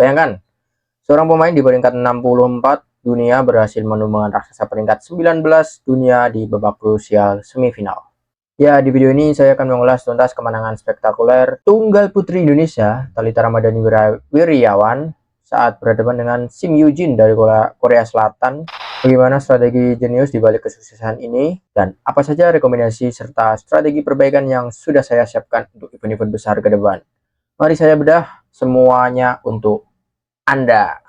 Bayangkan, seorang pemain di peringkat 64 dunia berhasil menumbangkan raksasa peringkat 19 dunia di babak krusial semifinal. Ya, di video ini saya akan mengulas tuntas kemenangan spektakuler tunggal putri Indonesia, Thalita Ramadhani Wiriawan, saat berhadapan dengan Sim Yujin dari Korea Selatan. Bagaimana strategi jenius di balik kesuksesan ini, dan apa saja rekomendasi serta strategi perbaikan yang sudah saya siapkan untuk event-event besar ke depan. Mari saya bedah semuanya untuk Anda.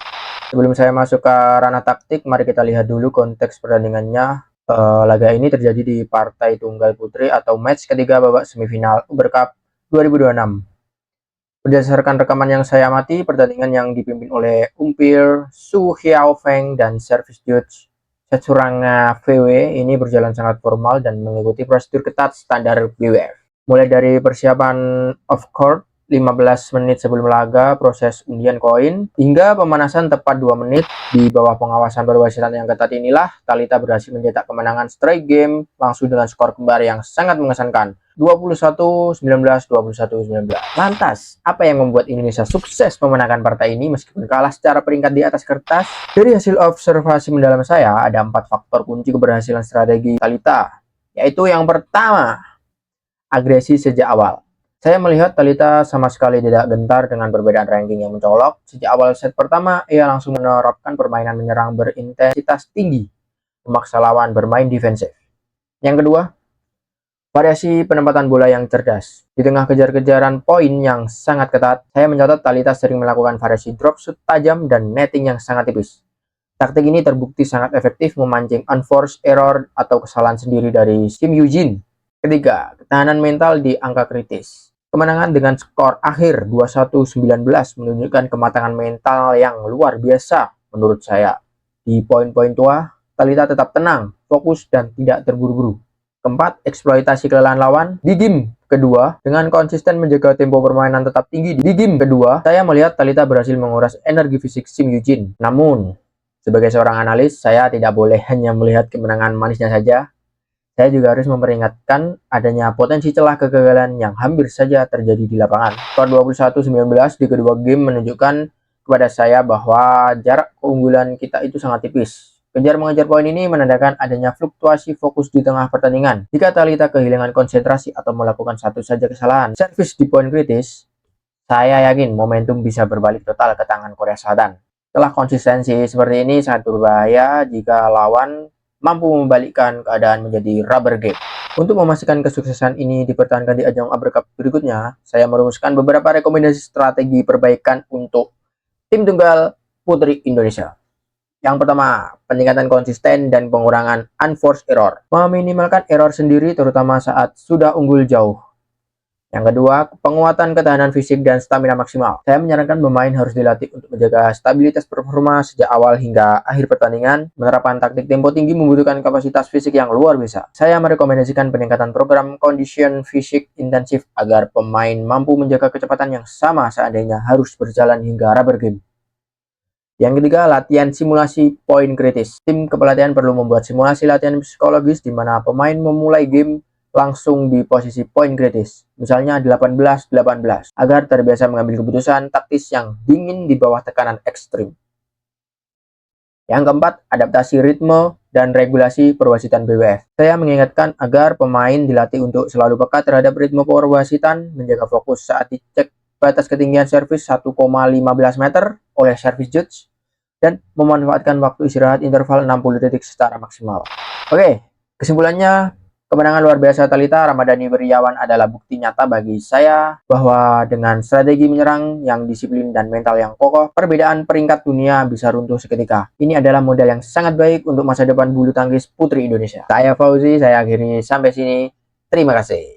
Sebelum saya masuk ke ranah taktik, mari kita lihat dulu konteks pertandingannya. Laga ini terjadi di partai tunggal putri atau match ketiga babak semifinal Uber Cup 2026. Berdasarkan rekaman yang saya amati, pertandingan yang dipimpin oleh umpir Su Xiaofeng dan service judge Setsuranga VW ini berjalan sangat formal dan mengikuti prosedur ketat standar BWF. Mulai dari persiapan off-court 15 menit sebelum laga, proses undian koin, hingga pemanasan tepat 2 menit. Di bawah pengawasan perwasitan yang ketat inilah, Thalita berhasil mencetak kemenangan straight game langsung dengan skor kembar yang sangat mengesankan, 21-19, 21-19. Lantas, apa yang membuat Indonesia sukses memenangkan partai ini meskipun kalah secara peringkat di atas kertas? Dari hasil observasi mendalam saya, ada 4 faktor kunci keberhasilan strategi Thalita, yaitu yang pertama, agresi sejak awal. Saya melihat Thalita sama sekali tidak gentar dengan perbedaan ranking yang mencolok. Sejak awal set pertama, ia langsung menerapkan permainan menyerang berintensitas tinggi, memaksa lawan bermain defensif. Yang kedua, variasi penempatan bola yang cerdas. Di tengah kejar-kejaran poin yang sangat ketat, saya mencatat Thalita sering melakukan variasi drop shoot tajam dan netting yang sangat tipis. Taktik ini terbukti sangat efektif memancing unforced error atau kesalahan sendiri dari Sim Yujin. Ketiga, ketahanan mental di angka kritis. Kemenangan dengan skor akhir 21-19 menunjukkan kematangan mental yang luar biasa menurut saya. Di poin-poin tua, Thalita tetap tenang, fokus, dan tidak terburu-buru. Keempat, eksploitasi kelelahan lawan. Di game kedua, dengan konsisten menjaga tempo permainan tetap tinggi. Di game kedua, saya melihat Thalita berhasil menguras energi fisik Sim Yujin. Namun, sebagai seorang analis, saya tidak boleh hanya melihat kemenangan manisnya saja. Saya juga harus memperingatkan adanya potensi celah kegagalan yang hampir saja terjadi di lapangan. Skor 21-19 di kedua game menunjukkan kepada saya bahwa jarak keunggulan kita itu sangat tipis. Kejar-mengejar poin ini menandakan adanya fluktuasi fokus di tengah pertandingan. Jika Thalita kehilangan konsentrasi atau melakukan satu saja kesalahan servis di poin kritis, saya yakin momentum bisa berbalik total ke tangan Korea Selatan. Setelah konsistensi seperti ini sangat berbahaya jika lawan mampu membalikkan keadaan menjadi rubber game. Untuk memastikan kesuksesan ini dipertahankan di ajang Uber Cup berikutnya, saya merumuskan beberapa rekomendasi strategi perbaikan untuk tim tunggal putri Indonesia. Yang pertama, peningkatan konsisten dan pengurangan unforced error. Meminimalkan error sendiri terutama saat sudah unggul jauh. Yang kedua, penguatan ketahanan fisik dan stamina maksimal. Saya menyarankan pemain harus dilatih untuk menjaga stabilitas performa sejak awal hingga akhir pertandingan. Menerapkan taktik tempo tinggi membutuhkan kapasitas fisik yang luar biasa. Saya merekomendasikan peningkatan program condition fisik intensif agar pemain mampu menjaga kecepatan yang sama seandainya harus berjalan hingga rubber game. Yang ketiga, latihan simulasi poin kritis. Tim kepelatihan perlu membuat simulasi latihan psikologis di mana pemain memulai game langsung di posisi poin kritis, misalnya 18-18, agar terbiasa mengambil keputusan taktis yang dingin di bawah tekanan ekstrim. Yang keempat, adaptasi ritme dan regulasi perwasitan BWF. Saya mengingatkan agar pemain dilatih untuk selalu peka terhadap ritme perwasitan, menjaga fokus saat dicek batas ketinggian servis 1,15 meter oleh service judge, dan memanfaatkan waktu istirahat interval 60 detik secara maksimal. Oke, kesimpulannya, kemenangan luar biasa Thalita Ramadhani Wiriawan adalah bukti nyata bagi saya bahwa dengan strategi menyerang yang disiplin dan mental yang kokoh, perbedaan peringkat dunia bisa runtuh seketika. Ini adalah modal yang sangat baik untuk masa depan bulu tangkis putri Indonesia. Saya Fauzi, saya akhiri sampai sini. Terima kasih.